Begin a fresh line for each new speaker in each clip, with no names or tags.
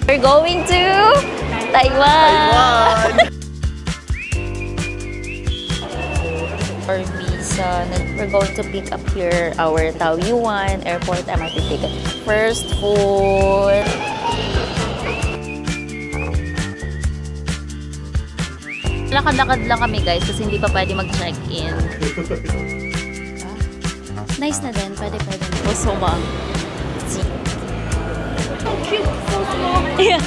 We're going to Taiwan! Our visa, we're going to pick up here our Taoyuan Airport MRT ticket. First food. Lakad-lakad lang kami guys kasi hindi pa pwede mag-check-in. Nice na din, pwede. So ma'am. So cute, so small. Yeah.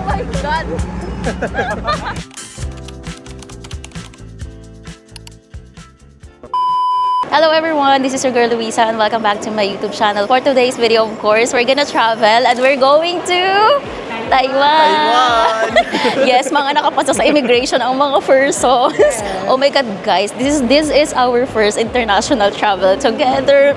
Oh my God! Hello everyone, this is your girl Luisa and welcome back to my YouTube channel. For today's video, of course, we're gonna travel and we're going to Taiwan! Yes, mga nakapasok sa immigration ang mga persons. Oh my God, guys, this is our first international travel together.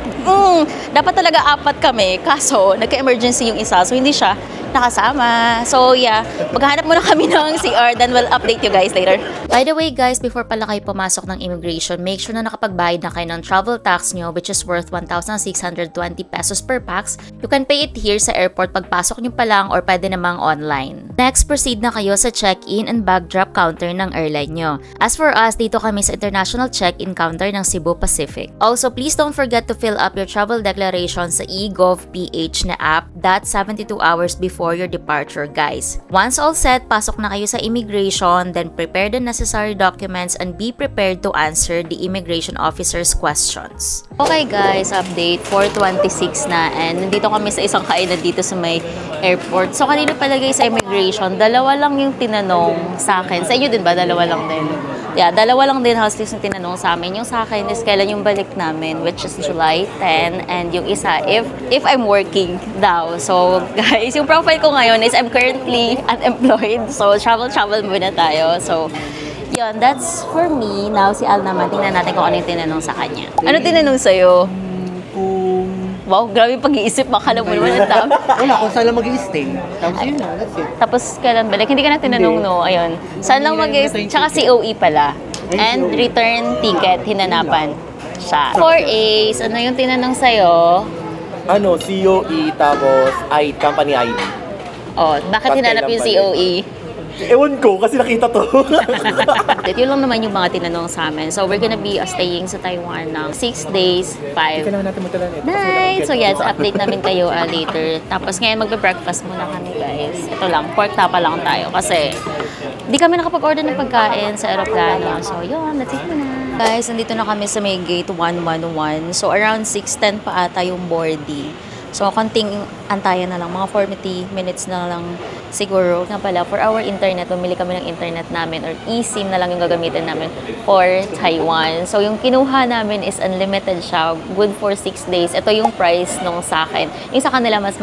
Dapat talaga apat kami, kaso nagka-emergency yung isa, so hindi siya nakasama. So yeah, maghahanap muna kami ng CR, then we'll update you guys later. By the way guys, before pala kayo pumasok ng immigration, make sure na nakapagbayad na kayo ng travel tax nyo, which is worth 1,620 pesos per pax. You can pay it here sa airport pagpasok nyo pa lang or pwede namang online. Next, proceed na kayo sa check-in and bag drop counter ng airline nyo. As for us, dito kami sa international check-in counter ng Cebu Pacific. Also, please don't forget to fill up your travel declaration sa eGovPH na app that's 72 hours before your departure, guys. Once all set, pasok na kayo sa immigration, then prepare the necessary documents and be prepared to answer the immigration officer's questions. Okay guys, update 4:26 na and nandito kami sa isang kainan dito sa may airport. So kanina palagay sa immigration, dalawa lang yung tinanong sa akin. Sa inyo din ba? Dalawa lang din? Yeah, dalawa lang din hostess yung tinanong sa amin. Yung sa akin is kailan yung balik namin, which is July 10, and yung isa if I'm working daw. So guys, yung profile ko ngayon is I'm currently unemployed. So travel muna tayo. So yun, that's for me. Now si Al naman, tingnan natin kung ano yung tinanong sa kanya. Ano tinanong sa'yo? Wow, grabe pag-iisip. Makala mo naman ang dami.
Wala, kung saan lang mag-i-stay. Tapos yun na, that's it.
Tapos kailan balik? Hindi ka na tinanong, no? Ayun. Saan lang mag-i-stay? Tsaka COE pala. And return ticket, hinanapan siya. 4A's, ano yung tinanong sa'yo?
Ano, COE, tapos company ID.
Oh, bakit hinanap yung COE?
Ewan ko, kasi nakita to.
Yun lang naman yung mga tinanong sa amin. So, we're gonna be staying sa Taiwan ng 6 days, 5 nights. So, yes, update namin kayo later. Tapos, ngayon magbe-breakfast muna kami, guys. Ito lang, pork tapa lang tayo. Kasi, di kami nakapag-order ng pagkain sa aeroplano. So, yun, let's eat muna. Guys, nandito na kami sa may gate 111. So, around 6:10 pa ata yung boarding. So, konting antayan na lang. Mga 40 minutes na lang siguro. Nga pala, for our internet, bumili kami ng internet namin or eSIM na lang yung gagamitin namin for Taiwan. So, yung kinuha namin is unlimited siya. Good for 6 days. Ito yung price nung sa akin. Yung sa kanila, mas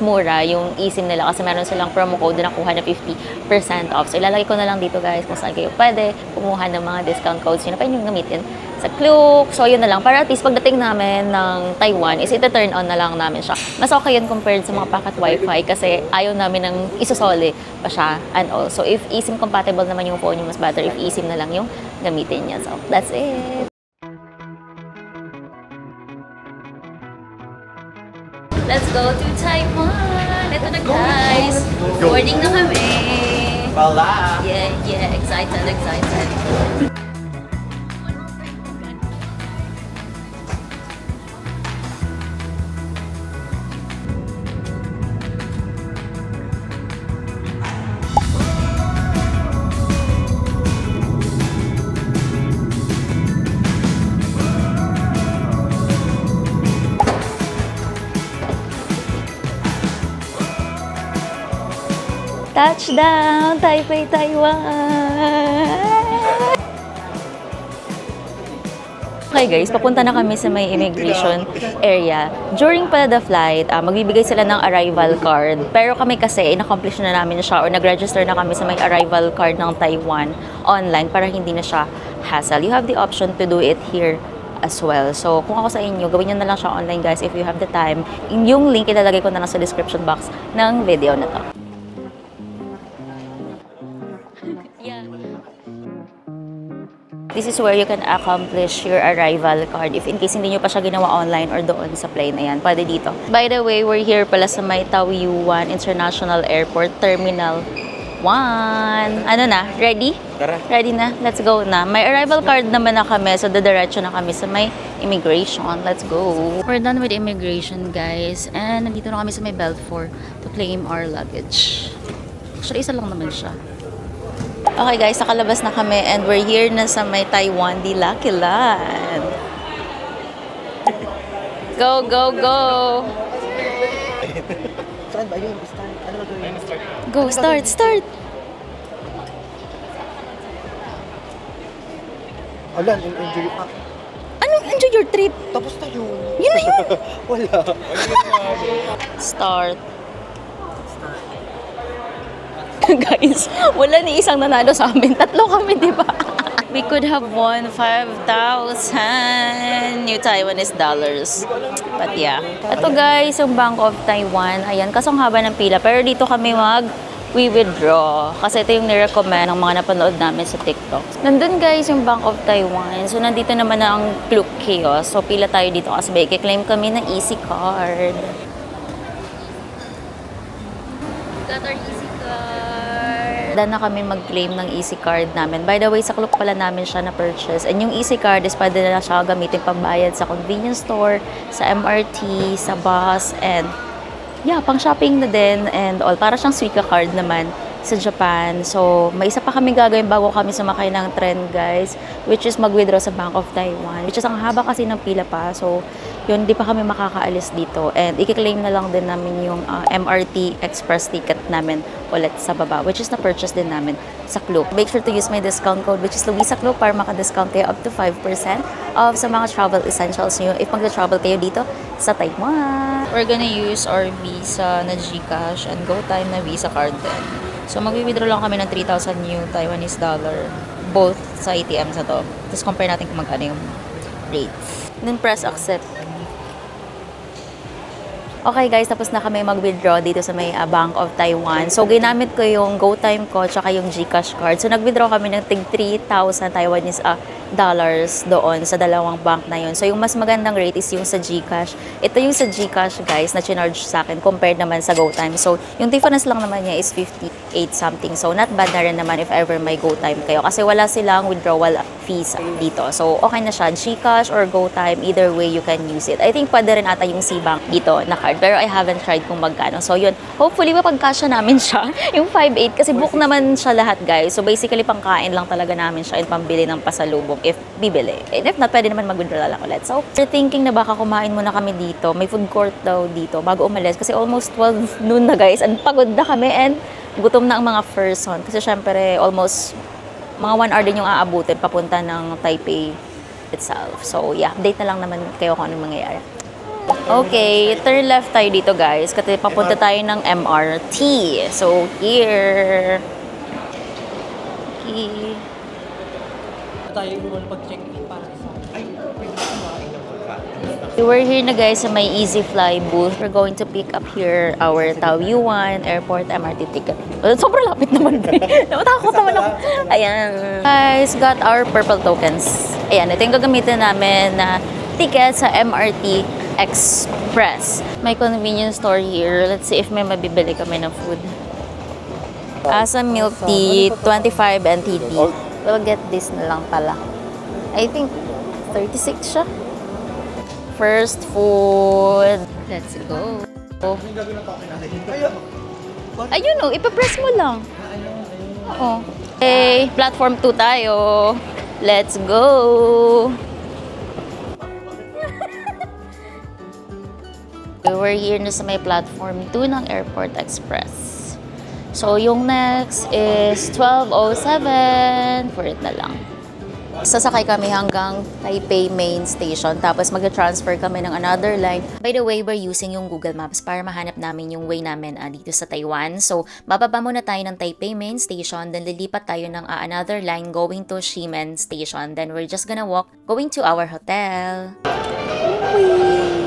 mura yung eSIM nila kasi meron silang promo code na nakuha na 50% off. So, ilalagay ko na lang dito guys kung saan kayo pwede kumuha ng mga discount codes yun na pwede yung gamitin sa Klook. So, yun na lang. Para at least pagdating namin ng Taiwan is ita-turn on na lang namin siya. Mas okay yun compared sa mga packet wifi kasi ayaw namin ng isosoli pa siya. And also, if eSIM compatible naman yung phone, yung mas better if eSIM na lang yung gamitin niya. So, that's it. Let's go to Taiwan! Ito na guys! Boarding na kami!
Wala!
Yeah, excited. Touchdown! Taipei, Taiwan! Okay guys, papunta na kami sa may immigration area. During pala the flight, magbibigay sila ng arrival card. Pero kami kasi, in-accomplish na namin siya or nag-register na kami sa may arrival card ng Taiwan online para hindi na siya hassle. You have the option to do it here as well. So, kung ako sa inyo, gawin nyo na lang siya online guys if you have the time. Yung link ilalagay ko na lang sa description box ng video na to. Yeah. This is where you can accomplish your arrival card. If in case hindi nyo pa siya ginawa online or doon sa plane, ayan, pwede dito. By the way, we're here pala sa may Taoyuan International Airport Terminal 1. Ano na? Ready?
Tara.
Ready na? Let's go na. May arrival card naman na kami, so diretso na kami sa may immigration. Let's go. We're done with immigration, guys. And nandito na kami sa may Belfort to claim our luggage. Actually, isa lang naman siya. Okay guys, nakalabas na kami and we're here na sa may Taiwan Di Lucky Land. Go, go, go!
Saan ba yun? Start. Ano ba gawin?
Go, start, start!
Alan, enjoy yung
Anong enjoy your trip?
Tapos na yun.
Yun na yun!
Wala.
Start. Guys, wala ni isang nanalo sa amin. Tatlo kami, di ba? We could have won 5,000 new Taiwanese dollars. But yeah. Ito guys, yung Bank of Taiwan. Ayan, kasong haba ng pila. Pero dito kami withdraw. Kasi ito yung nirecommend ng mga napanood namin sa TikTok. Nandun guys yung Bank of Taiwan. So nandito naman ang Klook Kiosk. So pila tayo dito kasi may claim kami ng Easy Card. Got our Easy Card. Na kami mag-claim ng Easy Card namin. By the way, sa Klook pala namin siya na-purchase. And yung Easy Card is pwede na siya gamitin pambayad sa convenience store, sa MRT, sa bus, and yeah, pang shopping na din and all. Para siyang Suica card naman sa Japan. So, may isa pa kami gagawin bago kami sumakay ng tren, guys, which is mag-withdraw sa Bank of Taiwan. Which is ang haba kasi ng pila pa. So, yun, di pa kami makakaalis dito. And i-claim na lang din namin yung MRT Express ticket namin ulit sa baba, which is na-purchase din namin sa Klook. Make sure to use my discount code, which is Luisa Klook, para maka-discount kayo up to 5% of sa mga travel essentials nyo if mag-travel kayo dito sa Taiwan. We're gonna use our Visa na GCash and GoTime na Visa card din. So, mag-withdraw lang kami ng 3,000 new Taiwanese dollar both sa ATM sa to. Tapos compare natin kung magkano yung rates. Then press accept. Okay guys, tapos na kami mag-withdraw dito sa may Bank of Taiwan. So, ginamit ko yung GoTime ko tsaka yung GCash card. So, nag-withdraw kami ng tig 3,000 Taiwanese dollars doon sa dalawang bank na yun. So, yung mas magandang rate is yung sa GCash. Ito yung sa GCash guys na chinarge sa akin compared naman sa GoTime. So, yung difference lang naman niya is 58 something. So, not bad na rin naman if ever may GoTime kayo. Kasi wala silang withdrawal fees dito. So, okay na siya. GCash or GoTime, either way you can use it. I think pwede rin ata yung C-Bank dito na card. Pero I haven't tried kung magkano. So, yun. Hopefully, mapagkasya namin siya. Yung 5,800 kasi book naman siya lahat, guys. So, basically, pangkain lang talaga namin siya and pambili ng pasalubong if bibili. And if not, pwede naman mag-withdraw lang ulit. So, we're thinking na baka kumain muna kami dito. May food court daw dito bago umalis. Kasi almost 12 noon na, guys. And pagod na kami and gutom na ang mga person. Kasi, syempre, almost mga 1 hour din yung aabutin papunta ng Taipei itself. So, yeah. Update na lang naman kayo kung anong mangyayari. Okay, turn left tayo dito guys kasi papunta tayo ng MRT. So, here. Okay.
Tayo naman pag-check-in para sa...
We're here na guys sa may Easy Fly booth. We're going to pick up here our Taoyuan Airport MRT ticket. Sobrang lapit naman. Natakot naman ako. Ayan. Guys, got our purple tokens. Ayan, ito yung gagamitin namin na ticket sa MRT Express. May convenience store here. Let's see if may mabibili kami ng food. Asa milk tea, 25 NTD. We'll get this na lang pala. I think 36 siya. First food. Let's go. Ayun o, ipapress mo lang. Oo. Okay, platform 2 tayo. Let's go. We're here na sa may platform 2 ng Airport Express. So, yung next is 12:07. For it na lang. Sasakay kami hanggang Taipei Main Station. Tapos mag-transfer kami ng another line. By the way, we're using yung Google Maps para mahanap namin yung way namin dito sa Taiwan. So, bababa muna tayo ng Taipei Main Station. Then, lilipat tayo ng another line going to Ximen Station. Then, we're just gonna walk going to our hotel. Whee!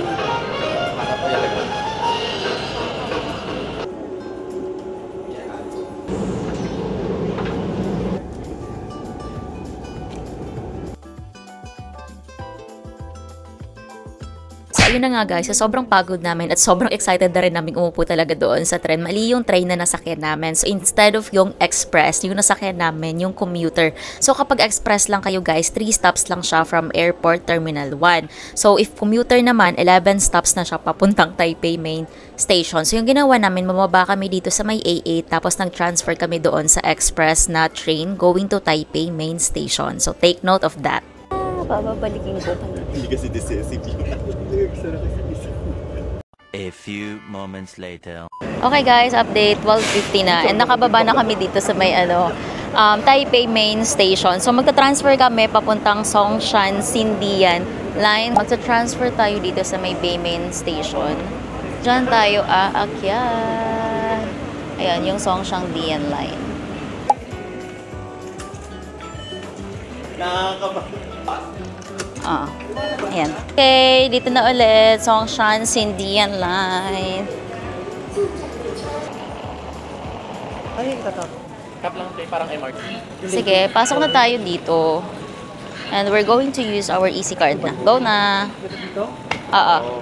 ayun na nga guys, so sobrang pagod namin at sobrang excited na rin namin umupo talaga doon sa tren. Mali yung train na nasakyan namin. So instead of yung express, yung nasakyan namin, yung commuter. So kapag express lang kayo guys, 3 stops lang siya from Airport Terminal 1. So if commuter naman, 11 stops na siya papuntang Taipei Main Station. So yung ginawa namin, mamaba kami dito sa may A8 tapos nag-transfer kami doon sa express na train going to Taipei Main Station. So take note of that. Bababalikin ko pa.
Hindi kasi decisive yun.
A few moments later.
Okay guys, update 12:50 na and nakababa na kami dito sa may Taipei Main Station. So magta-transfer kami papuntang Songshan Xindian line. Magta-transfer tayo dito sa may Bay Main Station. Diyan tayo aakyat. Ayan, yung Songshan Dian line. Ayan. Okay, dito na ulit. Songshan Xindian line.
Ano yung tatap?
Kap lang tayo, parang MRT.
Sige, pasok na tayo dito. And we're going to use our EC card na. Go na.
Dito?
Oo.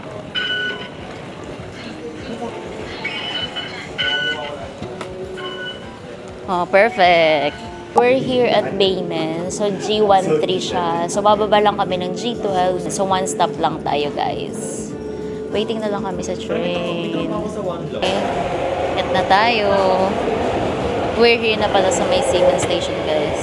Oh, perfect. We're here at Baymen. So, G13 siya. So, bababa lang kami ng G12. So, 1 stop lang tayo, guys. Waiting na lang kami sa train. Okay. Get na tayo. We're here na pala sa may Siemens Station, guys.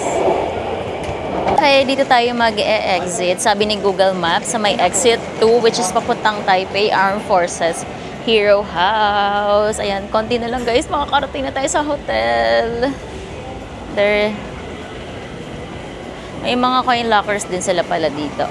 Okay, dito tayo mag-e-exit. Sabi ni Google Maps, sa may exit 2, which is papuntang Taipei Armed Forces Hero House. Ayan, konti na lang, guys. Makakarating na tayo sa hotel. There. May mga coin lockers din sila pala dito.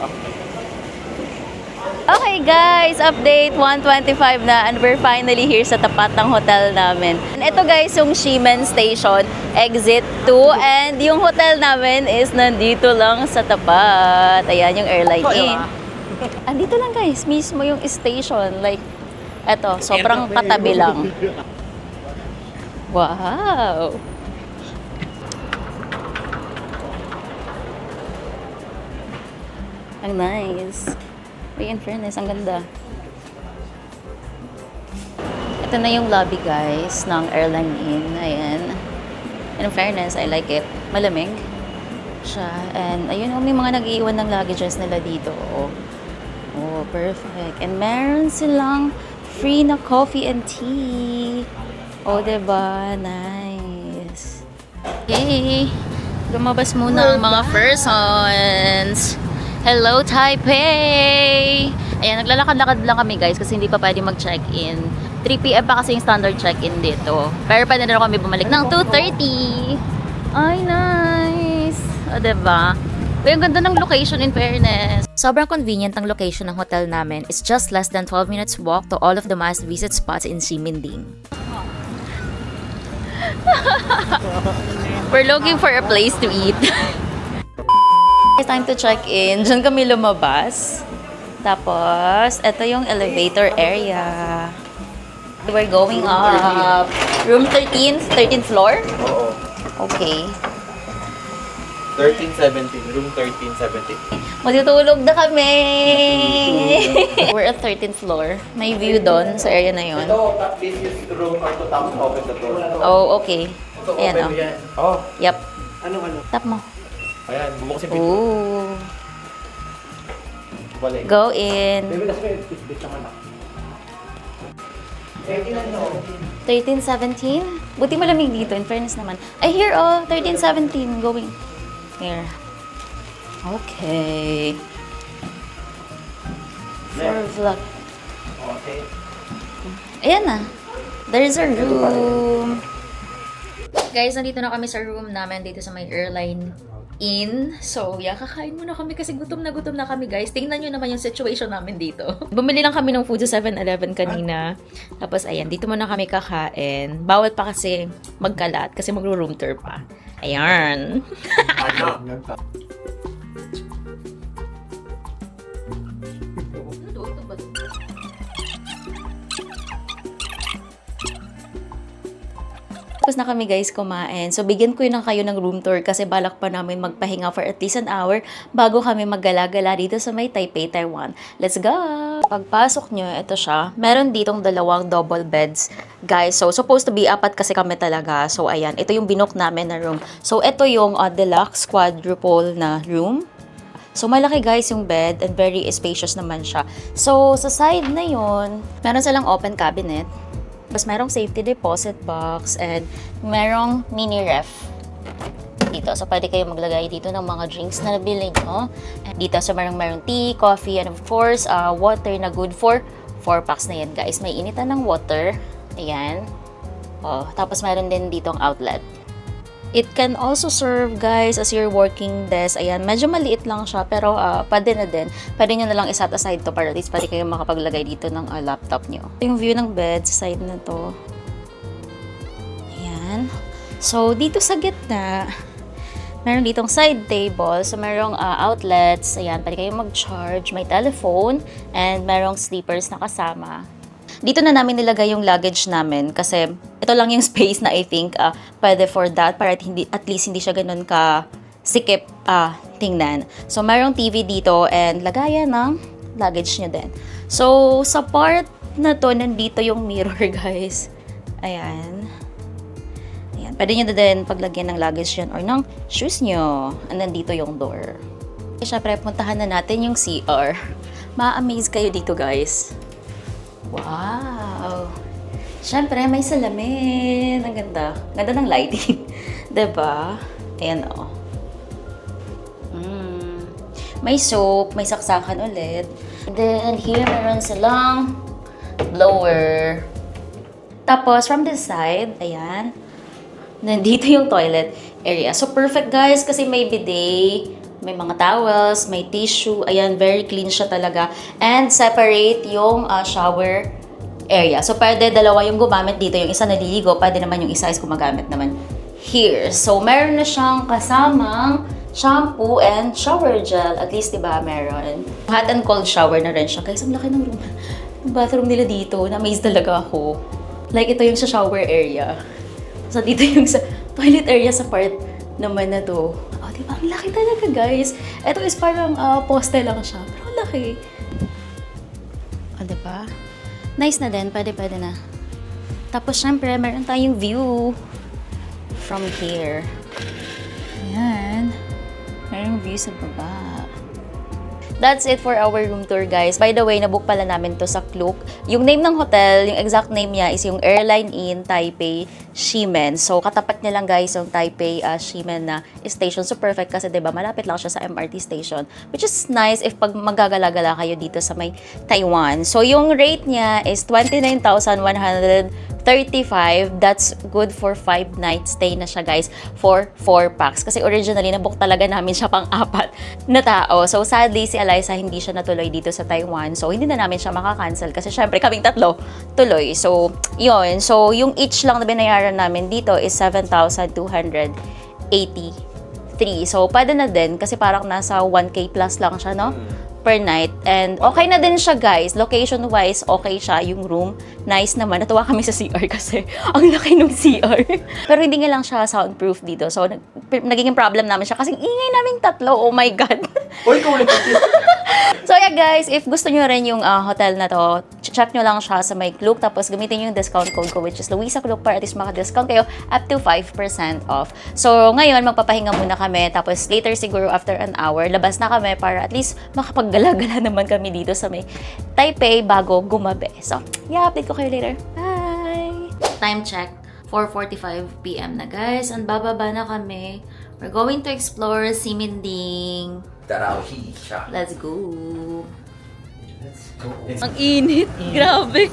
Okay guys, update 1:25 na and we're finally here sa tapat ng hotel namin. And ito guys yung Ximen Station, exit 2 and yung hotel namin is nandito lang sa tapat. Ayan yung Airline Inn. Andito lang guys, mismo yung station. Like, eto, sobrang katabi lang. Wow! Ang nice. Uy, in fairness, ang ganda. Ito na yung lobby, guys, ng Airline Inn. Ayan. In fairness, I like it. Malamig siya. And, ayun, may mga nag-iiwan ng luggages nila dito. Oh, perfect. And meron silang free na coffee and tea. Oh, diba? Nice. Yay! Lumabas muna ang mga persons. Hello, Taipei! Ayan, naglalakad-lakad lang kami guys kasi hindi pa pwede mag-check-in. 3 PM pa kasi yung standard check-in dito. Pero pwede na rin kami bumalik ng 2:30. Ay, nice! O, diba? Uy, ang ganda ng location in fairness. Sobrang convenient ang location ng hotel namin. It's just less than 12 minutes walk to all of the must-visit spots in Ximending. We're looking for a place to eat. It's time to check in. Diyan kami lumabas. Tapos, ito yung elevator area. We're going up. Room 13? 13th floor?
Oo.
Okay.
1317. Room 1317.
Matutulog na kami! We're at 13th floor. May view doon sa area na yun.
Ito, this is room to top open the door.
Oh, okay. Ayan, oh.
Oh.
Yep.
Ano?
Tap mo.
Ayan, bubuksin pinto.
Ooh.
Balik.
Go in. 1317? Buti malamig dito, in fairness naman. Ay, here, oh. 1317. Going. Here. Okay. For vlog.
Okay.
Ayan na. There's a room. Guys, nandito na kami sa room namin dito sa may Airline Inn. So, yeah, kakain muna kami kasi gutom na kami, guys. Tingnan nyo naman yung situation namin dito. Bumili lang kami ng food sa 7-Eleven kanina. Tapos, ayan, dito muna kami kakain. Bawal pa kasi magkalat kasi magro-room tour pa. Ayan. Tapos na kami guys kumain. So bigyan ko na kayo ng room tour kasi balak pa namin magpahinga for at least an hour bago kami maggala-gala dito sa may Taipei, Taiwan. Let's go! Pagpasok nyo, ito siya. Meron ditong dalawang double beds. Guys, so supposed to be 4 kasi kami talaga. So ayan, ito yung binook namin na room. So ito yung deluxe quadruple na room. So malaki guys yung bed and very spacious naman siya. So sa side na yon, meron silang open cabinet. Tapos merong safety deposit box and merong mini ref dito. So, pwede kayo maglagay dito ng mga drinks na nabili nyo. And dito, so merong tea, coffee, and of course, water na good for 4 packs na yan, guys. May initan ng water. Ayan. Oh, tapos meron din dito ang outlet. It can also serve, guys, as your working desk. Ayan, medyo maliit lang siya, pero pwede na din. Pwede nyo na lang iset aside to para at least pwede kayo makapaglagay dito ng laptop nyo. Yung view ng bed sa side na to. Ayan. So, dito sa gitna, meron ditong side table. So, merong outlets. Ayan, pwede kayo mag-charge. May telephone. And merong sleepers na kasama. Dito na namin nilagay yung luggage namin kasi ito lang yung space na I think pwede for that para at least hindi siya ganun ka sikip tingnan. So, mayroong TV dito and lagayan ng luggage nyo din. So, sa part na to, nandito yung mirror, guys. Ayan. Ayan. Pwede nyo na din paglagyan ng luggage yan or ng shoes nyo. And nandito yung door. Siyempre, puntahan na natin yung CR. Ma-amaze kayo dito, guys. Wow! Siyempre, may salamin. Ang ganda. Ganda ng lighting. Diba? Ayan, o. May soap. May saksakan ulit. Then, here, meron silang blower. Tapos, from this side, ayan. Nandito yung toilet area. So, perfect, guys, kasi may bidet. May mga towels, may tissue. Ayan, very clean siya talaga. And separate yung shower area. So, pwede dalawa yung gumamit dito. Yung isa naliligo, pwede naman yung isa is gumagamit naman here. So, meron na siyang kasamang shampoo and shower gel. At least, diba, meron. Hot and cold shower na rin siya. Guys, ang laki ng room. Yung bathroom nila dito, na-amaze talaga ako. Like, ito yung sa shower area. So, dito yung sa toilet area sa part naman na to. Oh, diba? Ang laki talaga, guys. Ito is parang poste lang siya. Pero ang laki. Oh, diba? Nice na din. Pwede na. Tapos, syempre, meron tayong view from here. Ayan. Merong view sa baba. That's it for our room tour, guys. By the way, nabook pala namin to sa Klook. Yung name ng hotel, yung exact name niya is yung Airline Inn Taipei Ximen. So, katapat niya lang, guys, yung Taipei Ximen na station. So, perfect kasi, diba, malapit lang siya sa MRT station. Which is nice if pag magagala-gala kayo dito sa may Taiwan. So, yung rate niya is 29,135. That's good for 5 nights stay na siya, guys, for 4 packs. Kasi originally, nabook talaga namin siya pang 4 na tao. So, sadly, si Eliza hindi siya natuloy dito sa Taiwan. So, hindi na namin siya makakancel kasi syempre kaming tatlo tuloy. So, yun. So, yung each lang na binayaran namin dito is 7,283. So, pwede na din kasi parang nasa 1K plus lang siya, no? Per night. And okay na din siya, guys. Location-wise, okay siya. Yung room, nice naman. Natuwa kami sa CR kasi ang laki ng CR. Pero hindi nga lang siya soundproof dito. So, nagiging problem namin siya kasi ingay naming tatlo. Oh my God.
Uy, ikaw ulit.
So, yeah, guys. If gusto nyo rin yung hotel na to, check nyo lang siya sa may Klook. Tapos, gamitin yung discount code ko, which is Luisa Klook, para at least maka-discount kayo up to 5% off. So, ngayon, magpapahinga muna kami. Tapos, later siguro after an hour, labas na kami para at least makapag-gala-gala naman kami dito sa may Taipei bago gumabi. So, yeah, update ko kayo later. Bye! Time check, 4:45 PM na, guys. And bababa na kami. We're going to explore Ximending.
Tarawi siya.
Let's go!
Let's go.
Ang init! Grabe!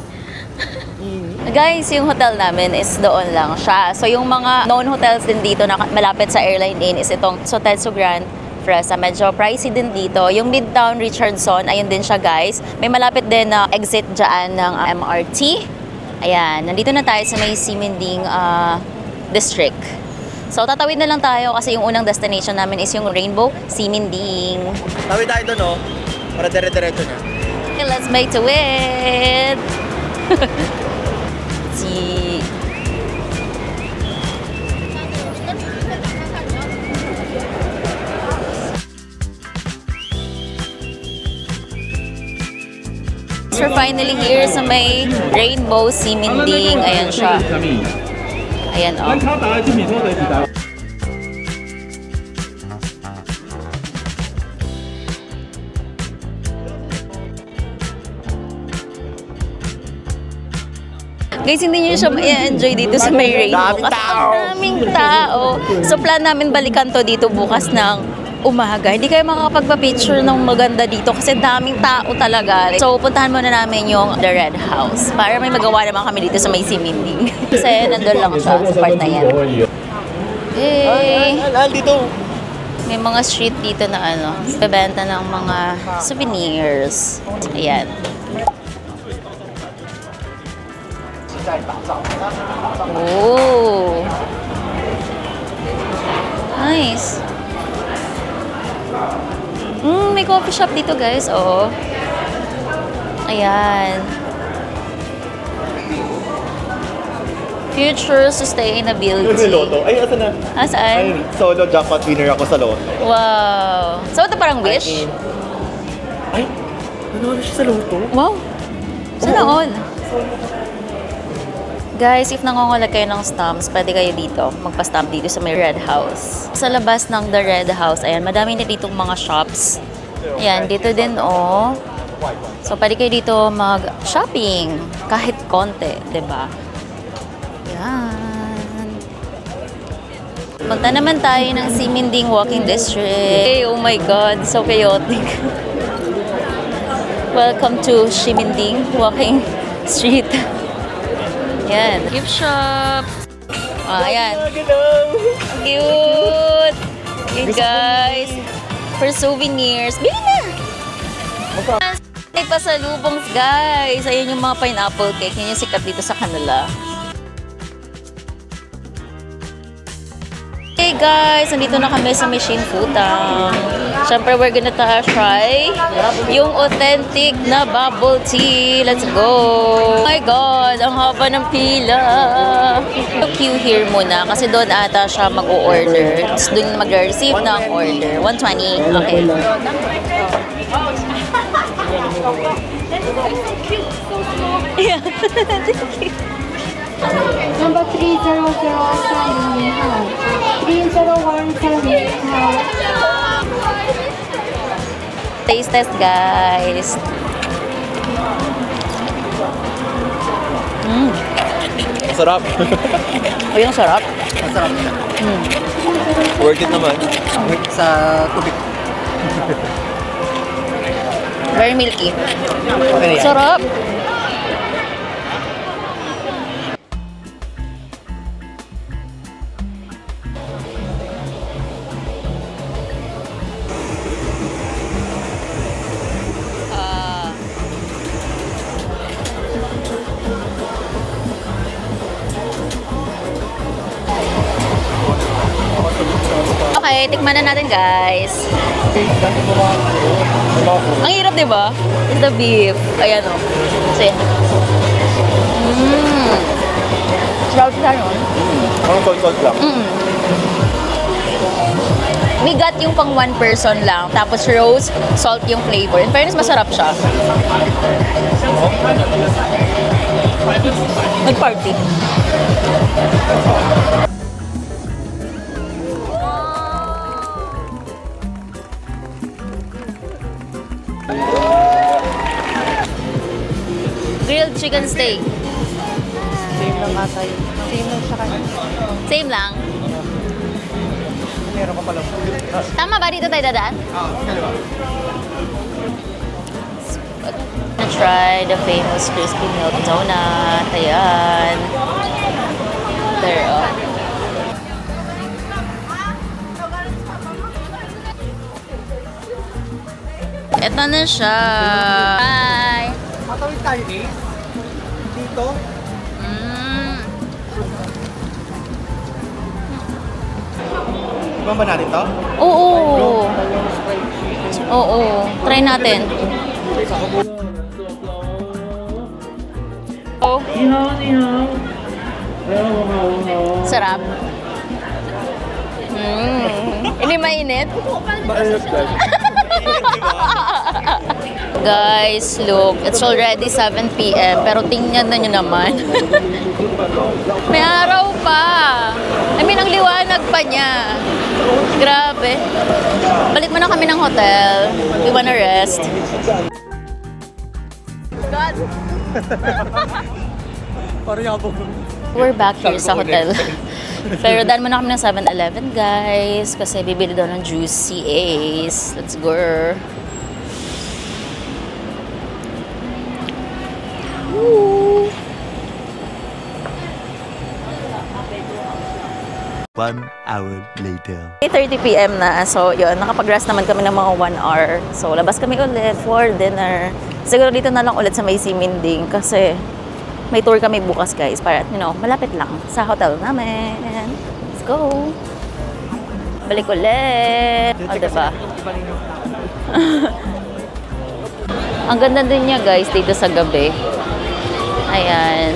Guys, yung hotel namin is doon lang siya. So, yung mga known hotels din dito na malapit sa Airline Inn is itong Sotetsu Grand Fresa. Medyo pricey din dito. Yung Midtown Richardson, ayun din siya, guys. May malapit din na exit dyan ng MRT. Ayan, nandito na tayo sa may Ximending District. So, tatawid na lang tayo kasi yung unang destination namin is yung Rainbow Ximending.
Tawid tayo doon, no? Para dire-diretso na.
Okay, let's make to it! So we're finally here sa may Rainbow Ximending. Ayan siya. Ayan o. Guys, hindi nyo siya ma-enjoy dito sa may Rainbow.
Daming tao!
Daming tao. So plan namin balikan to dito bukas ng umaga. Hindi kayo makakapagpa-picture ng maganda dito kasi daming tao talaga. So puntahan muna namin yung The Red House para may magawa naman kami dito sa may Ximending. Kasi nandun lang siya sa part na yan. Hey!
Dito!
May mga street dito na ano, bebenta ng mga souvenirs. Ayan. Oh! Nice! May coffee shop dito guys, oh. Ayan. Future sustainability.
Loto. Ay, asan na?
Saan?
Ay, solo jackpot winner ako sa Loto.
Wow! So, ito parang wish?
Ay, nanalo siya sa Loto?
Wow! Sana all. Guys, if nangungulag kayo ng stamps, pwede kayo dito. Magpa-stamp dito sa may Red House. Sa labas ng The Red House, ayan, madami na ditong mga shops. Ayan, dito din, oh. So, pwede kayo dito mag-shopping. Kahit konti, diba? Ayan. Punta naman tayo ng Ximending Walking District. Hey, oh my God, so chaotic. Welcome to Ximending Walking Street. Yan. Gift shop. Ayan. Cute. Hey guys. For souvenirs. Bili na! May pasalubong guys. Ayan yung mga pineapple cake. Yan yung sikat dito sa kanila. Hey guys, nandito na kami sa Machine Futang. Siyempre, we're gonna try yung authentic na bubble tea. Let's go! Oh my God, ang haba ng pila. Queue here muna kasi doon ata siya mag-o-order. Tapos doon mag-receive ng order. 120. Okay. Yeah.
Number 300
Taste test, guys.
Masarap.
O, yung sarap.
Masarap siya.
Worth it naman.
Wait sa tubig.
Very milky.
Okay yan.
Sarap. Okay, tikman na natin, guys. Ang hirap, di ba? It's the beef. Ayan, o. So, yan. Sarap siya, no?
Ang salt lang.
Bigat yung pang one person lang. Tapos rose, salt yung flavor. In fairness, masarap siya. Nag-party. Grilled chicken steak.
Same lang ata yun. Same lang siya kanina.
Same lang.
Meron ka pala.
Tama ba dito tayo dadaan?
Kaliwa.
Gonna try the famous crispy milk donut. Ayan. There, oh. Ito na siya. Bye!
Matawid tayo eh. Dito.
Ibang ba natin to?
Oo. Oo. Try natin. Oh. Sarap. Hindi mainit?
Mainit guys.
Guys, look, it's already 7 p.m. Pero tingnan na nyo naman. May araw pa. I mean, ang liwanag pa niya. Grabe. Balik mo na kami ng hotel. We wanna rest. God. We're back here sa hotel. Pero daan muna kami ng 7-Eleven, guys. Kasi bibili daw ng juice si Ace. Let's go. Woo!
1 hour later.
8:30 p.m. na. So, yun. Nakapag-rest naman kami ng mga 1 hour. So, labas kami ulit for dinner. Siguro dito na lang ulit sa may Siminding kasi may tour kami bukas, guys. Para, you know, malapit lang sa hotel namin. Let's go! Balik ulit! O, diba? Ang ganda din niya, guys, dito sa gabi. Ayan.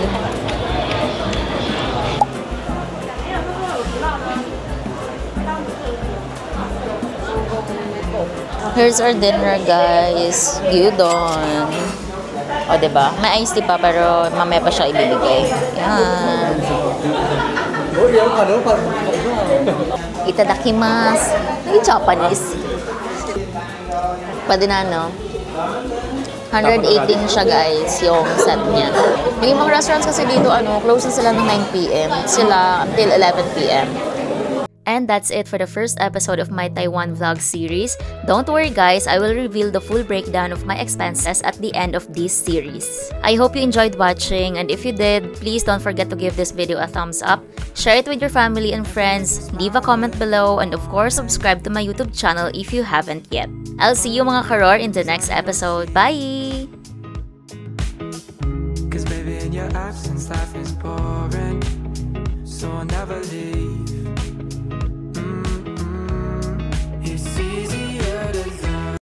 Here's our dinner, guys. Gyudon. O, diba? May iced tea pa, pero mamaya pa siya ibibigay. Yan. Itadakimasu. Ay, Japanese. Pwede na, no? 118 siya, guys, yung set niya. Yung mga restaurants kasi dito, close na sila ng 9 p.m. Sila until 11 p.m. And that's it for the first episode of my Taiwan vlog series. Don't worry, guys, I will reveal the full breakdown of my expenses at the end of this series. I hope you enjoyed watching, and if you did, please don't forget to give this video a thumbs up, share it with your family and friends, leave a comment below, and of course, subscribe to my YouTube channel if you haven't yet. I'll see you mga karor in the next episode. Bye! 'Cause baby, in your absence, life is